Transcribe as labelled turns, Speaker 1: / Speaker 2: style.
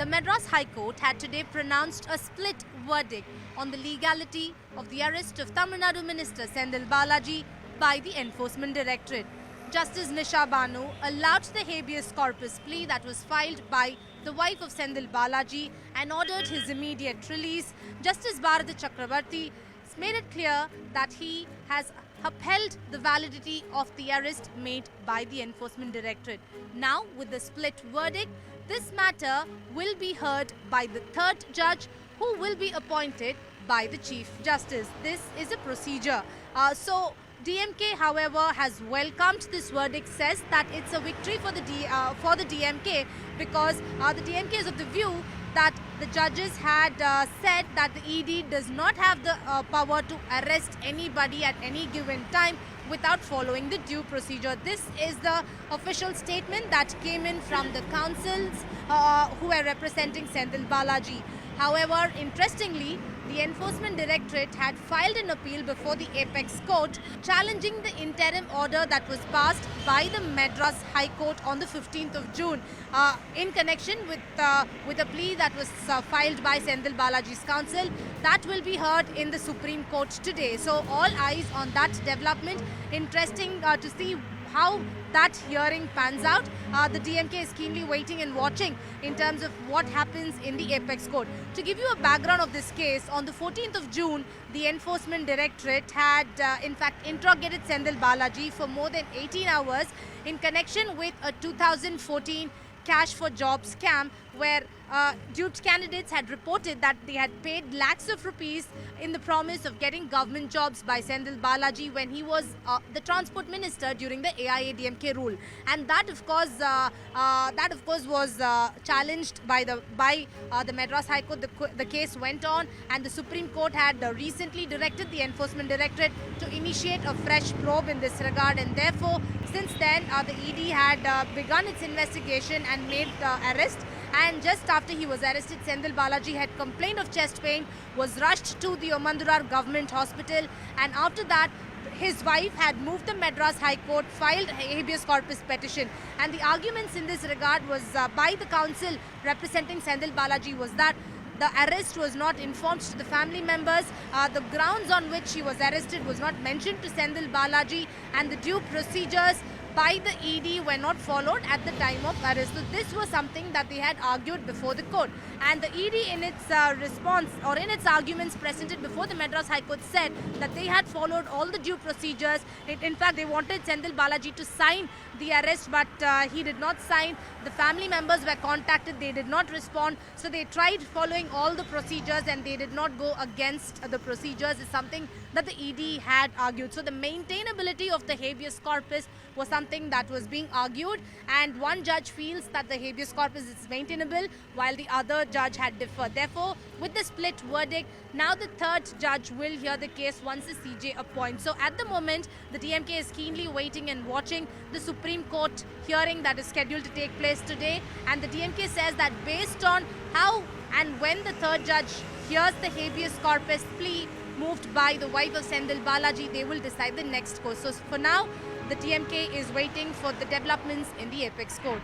Speaker 1: The Madras High Court had today pronounced a split verdict on the legality of the arrest of Tamil Nadu Minister Senthil Balaji by the Enforcement Directorate. Justice Nisha Banu allowed the habeas corpus plea that was filed by the wife of Senthil Balaji and ordered his immediate release. Justice Bharati Chakrabarti made it clear that he has upheld the validity of the arrest made by the Enforcement Directorate. Now, with the split verdict, this matter will be heard by the third judge, who will be appointed by the Chief Justice. This is a procedure. DMK, however, has welcomed this verdict, says that it's a victory for the DMK because the DMK is of the view that the judges had said that the ED does not have the power to arrest anybody at any given time without following the due procedure. This is the official statement that came in from the counsels who are representing Senthil Balaji. However, interestingly, the Enforcement Directorate had filed an appeal before the Apex Court challenging the interim order that was passed by the Madras High Court on the 15th of June in connection with a plea that was filed by Senthil Balaji's counsel. That will be heard in the Supreme Court today. So all eyes on that development. Interesting to see how that hearing pans out. The DMK is keenly waiting and watching in terms of what happens in the Apex Court. To give you a background of this case, on the 14th of June, the Enforcement Directorate had in fact interrogated Senthil Balaji for more than 18 hours in connection with a 2014 cash for jobs scam where duped candidates had reported that they had paid lakhs of rupees in the promise of getting government jobs by Senthil Balaji when he was the transport minister during the AIADMK rule, and that of course was challenged by the Madras High Court. The case went on, and the Supreme Court had recently directed the Enforcement Directorate to initiate a fresh probe in this regard, and therefore since then the ED had begun its investigation and made arrest. And just after he was arrested, Senthil Balaji had complained of chest pain, was rushed to the Omandurar Government Hospital, and after that, his wife had moved the Madras High Court, filed a habeas corpus petition. And the arguments in this regard was by the counsel representing Senthil Balaji was that the arrest was not informed to the family members. The grounds on which he was arrested was not mentioned to Senthil Balaji, and the due procedures by the ED were not followed at the time of arrest. So this was something that they had argued before the court. And the ED in its response or in its arguments presented before the Madras High Court said that they had followed all the due procedures. In fact, they wanted Senthil Balaji to sign the arrest, but he did not sign. The family members were contacted, they did not respond. So they tried following all the procedures and they did not go against the procedures, is something that the ED had argued. So the maintainability of the habeas corpus was something that was being argued, and one judge feels that the habeas corpus is maintainable while the other judge had differed. Therefore, with the split verdict, now the third judge will hear the case once the CJ appoints. So at the moment, the DMK is keenly waiting and watching the Supreme Court hearing that is scheduled to take place today, and the DMK says that based on how and when the third judge hears the habeas corpus plea moved by the wife of Senthil Balaji, they will decide the next course. So for now, the DMK is waiting for the developments in the Apex Court.